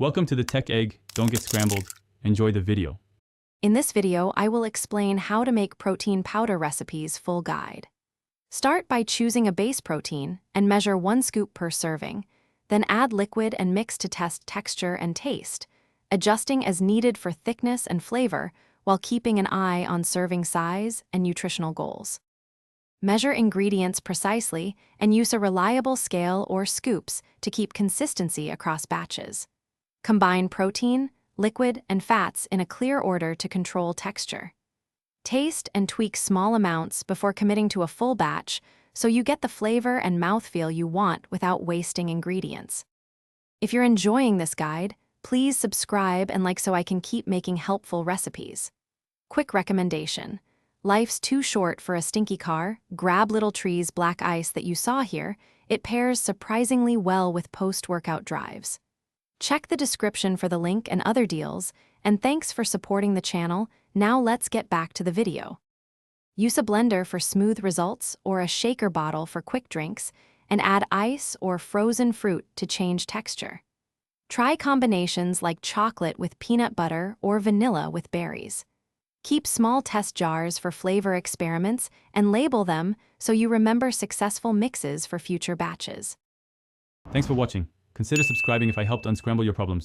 Welcome to the Tech Egg. Don't get scrambled. Enjoy the video. In this video, I will explain how to make protein powder recipes full guide. Start by choosing a base protein and measure 1 scoop per serving, then add liquid and mix to test texture and taste, adjusting as needed for thickness and flavor while keeping an eye on serving size and nutritional goals. Measure ingredients precisely and use a reliable scale or scoops to keep consistency across batches. Combine protein, liquid, and fats in a clear order to control texture. Taste and tweak small amounts before committing to a full batch so you get the flavor and mouthfeel you want without wasting ingredients. If you're enjoying this guide, please subscribe and like so I can keep making helpful recipes. Quick recommendation. Life's too short for a stinky car. Grab Little Tree's black ice that you saw here. It pairs surprisingly well with post-workout drives. Check the description for the link and other deals, and thanks for supporting the channel. Now let's get back to the video. Use a blender for smooth results or a shaker bottle for quick drinks, and add ice or frozen fruit to change texture. Try combinations like chocolate with peanut butter or vanilla with berries. Keep small test jars for flavor experiments and label them so you remember successful mixes for future batches. Thanks for watching. Consider subscribing if I helped unscramble your problems.